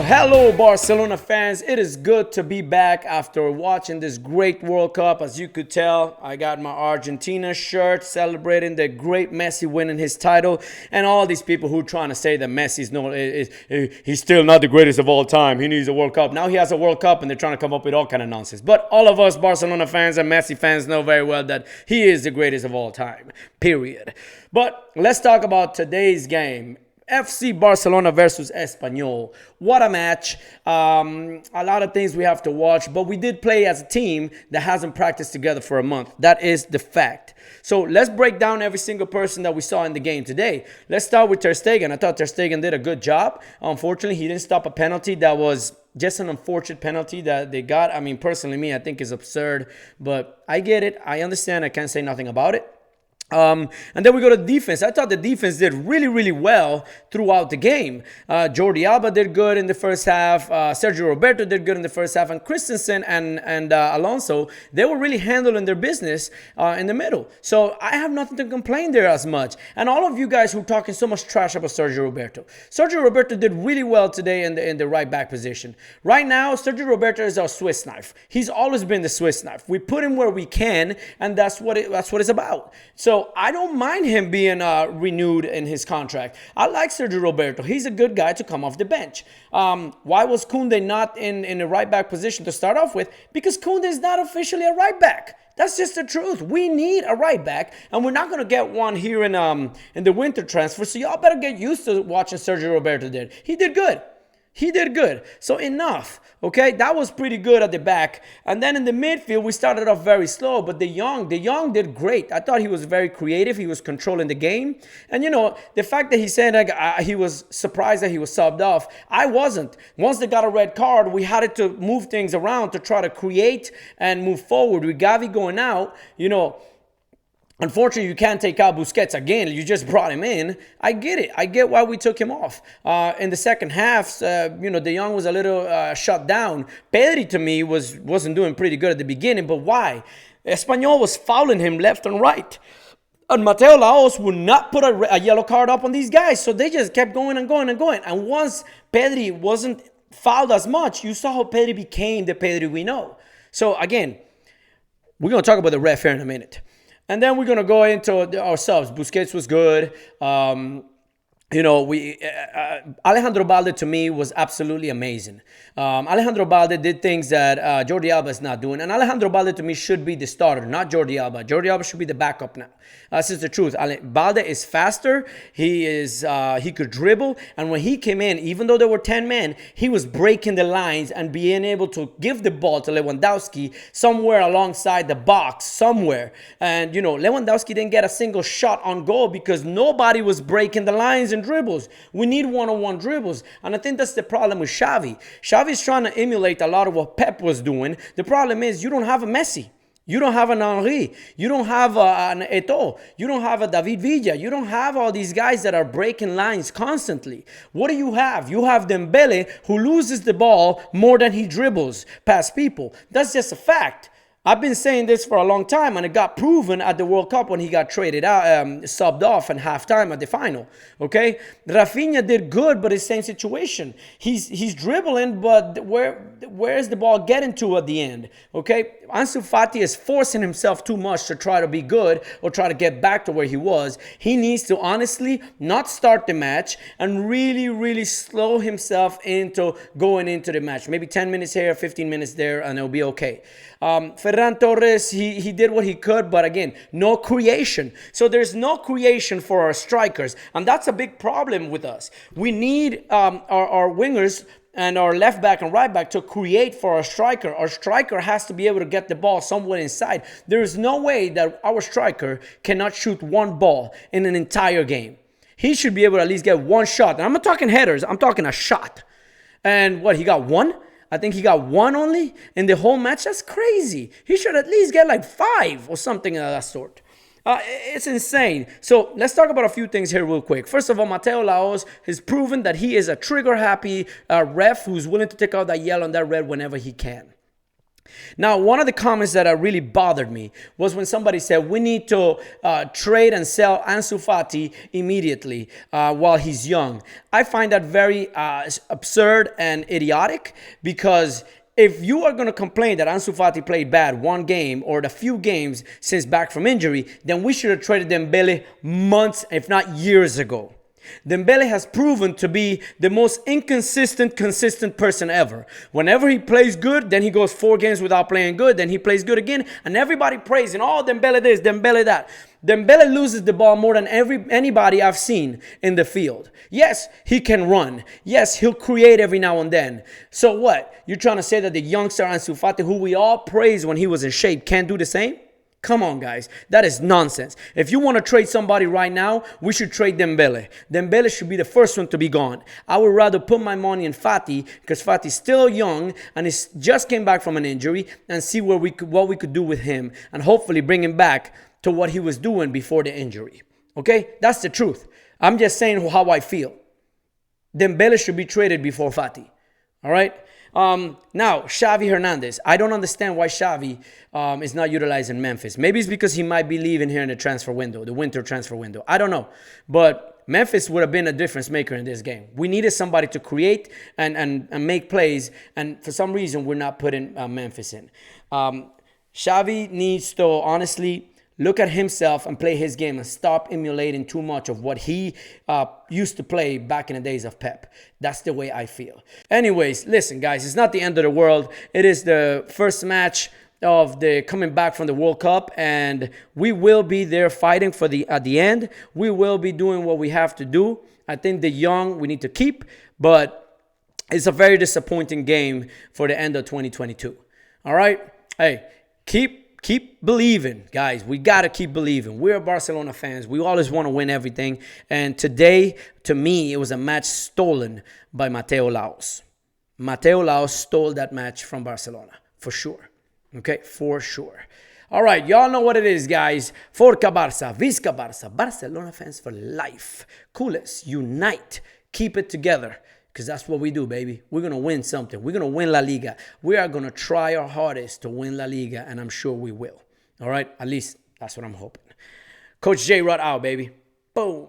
Well, hello Barcelona fans. It is good to be back after watching this great World Cup. As you could tell, I got my Argentina shirt celebrating the great Messi winning his title, and all these people who are trying to say that Messi's he's still not the greatest of all time. He needs a World Cup. Now he has a World Cup and they're trying to come up with all kind of nonsense. But all of us Barcelona fans and Messi fans know very well that he is the greatest of all time. Period. But let's talk about today's game. FC Barcelona versus Espanyol. What a match. A lot of things we have to watch, but we did play as a team that hasn't practiced together for a month. That is the fact. So let's break down every single person that we saw in the game today. Let's start with Ter Stegen. I thought Ter Stegen did a good job. Unfortunately, he didn't stop a penalty that was just an unfortunate penalty that they got. I mean, personally, I think is absurd, but I get it. I understand. I can't say nothing about it. And then we go to defense. I thought the defense did really, really well throughout the game. Jordi Alba did good in the first half. Sergio Roberto did good in the first half. And Christensen and Alonso, they were really handling their business in the middle. So I have nothing to complain there as much. And all of you guys who are talking so much trash about Sergio Roberto. Sergio Roberto did really well today in the right back position. Right now, Sergio Roberto is our Swiss knife. He's always been the Swiss knife. We put him where we can, and that's what it's about. So I don't mind him being renewed in his contract. I like Sergio Roberto. He's a good guy to come off the bench. Why was Koundé not in the right back position to start off with? Because Koundé is not officially a right back. That's just the truth. We need a right back, and we're not going to get one here in the winter transfer. So y'all better get used to watching Sergio Roberto did. He did good. He did good. So enough. Okay, that was pretty good at the back. And then in the midfield, we started off very slow. But De Jong did great. I thought he was very creative. He was controlling the game. And, the fact that he said he was surprised that he was subbed off, I wasn't. Once they got a red card, we had to move things around to try to create and move forward. With Gavi going out, unfortunately, you can't take out Busquets again. You just brought him in. I get it. I get why we took him off. In the second half, De Jong was a little shut down. Pedri, to me, wasn't doing pretty good at the beginning. But why? Espanyol was fouling him left and right. And Mateu Lahoz would not put a yellow card up on these guys. So they just kept going and going and going. And once Pedri wasn't fouled as much, you saw how Pedri became the Pedri we know. So, again, we're going to talk about the ref here in a minute. And then we're going to go into our subs. Busquets was good. Alejandro Balde to me was absolutely amazing. Alejandro Balde did things that Jordi Alba is not doing. And Alejandro Balde to me should be the starter, not Jordi Alba. Jordi Alba should be the backup now. This is the truth. Balde is faster. He could dribble. And when he came in, even though there were 10 men, he was breaking the lines and being able to give the ball to Lewandowski somewhere alongside the box, somewhere. And, Lewandowski didn't get a single shot on goal because nobody was breaking the lines and dribbles. We need one-on-one dribbles. And I think that's the problem with Xavi. Xavi's trying to emulate a lot of what Pep was doing. The problem is you don't have a Messi. You don't have an Henry. You don't have an Eto'o. You don't have a David Villa. You don't have all these guys that are breaking lines constantly. What do you have? You have Dembele, who loses the ball more than he dribbles past people. That's just a fact. I've been saying this for a long time, and it got proven at the World Cup when he got traded out, subbed off in halftime at the final. Okay, Rafinha did good, but it's the same situation. He's dribbling, but where is the ball getting to at the end? Okay, Ansu Fati is forcing himself too much to try to be good or try to get back to where he was. He needs to honestly not start the match and really, really slow himself into going into the match. Maybe 10 minutes here, 15 minutes there, and it'll be okay. Ferran Torres, he did what he could, but again, no creation. So there's no creation for our strikers, and that's a big problem with us. We need our wingers and our left back and right back to create for our striker. Our striker has to be able to get the ball somewhere inside. There is no way that our striker cannot shoot one ball in an entire game. He should be able to at least get one shot. And I'm not talking headers, I'm talking a shot. And he got one? I think he got one only in the whole match. That's crazy. He should at least get like 5 or something of that sort. It's insane. So let's talk about a few things here real quick. First of all, Mateu Lahoz has proven that he is a trigger-happy ref who's willing to take out that yellow and that red whenever he can. Now, one of the comments that really bothered me was when somebody said we need to trade and sell Ansu Fati immediately while he's young. I find that very absurd and idiotic, because if you are going to complain that Ansu Fati played bad one game or the few games since back from injury, then we should have traded Dembele months, if not years ago. Dembele has proven to be the most inconsistent, consistent person ever. Whenever he plays good, then he goes 4 games without playing good, then he plays good again, and everybody praising, oh, Dembele this, Dembele that. Dembele loses the ball more than anybody I've seen in the field. Yes, he can run. Yes, he'll create every now and then. So what? You're trying to say that the youngster Ansu Fati, who we all praised when he was in shape, can't do the same? Come on, guys. That is nonsense. If you want to trade somebody right now, we should trade Dembele. Dembele should be the first one to be gone. I would rather put my money in Fati, because Fati's still young and he just came back from an injury, and see what we could do with him, and hopefully bring him back to what he was doing before the injury. Okay? That's the truth. I'm just saying how I feel. Dembele should be traded before Fati. All right? Now, Xavi Hernandez. I don't understand why Xavi is not utilized in Memphis. Maybe it's because he might be leaving here in the transfer window, the winter transfer window. I don't know. But Memphis would have been a difference maker in this game. We needed somebody to create and make plays, and for some reason, we're not putting Memphis in. Xavi needs to honestly look at himself and play his game and stop emulating too much of what he used to play back in the days of Pep. That's the way I feel. Anyways, listen, guys, it's not the end of the world. It is the first match of the coming back from the World Cup, and we will be there fighting for at the end. We will be doing what we have to do. I think the young we need to keep, but it's a very disappointing game for the end of 2022. All right? Hey, keep believing, guys. We got to keep believing. We're Barcelona fans. We always want to win everything. And today, to me, it was a match stolen by Mateu Lahoz. Mateu Lahoz stole that match from Barcelona, for sure. Okay, for sure. All right, y'all know what it is, guys. Forca Barça, Visca Barça, Barcelona fans for life. Coolest, unite, keep it together. Because that's what we do, baby. We're going to win something. We're going to win La Liga. We are going to try our hardest to win La Liga, and I'm sure we will. All right? At least that's what I'm hoping. Coach Jrod out, baby. Boom.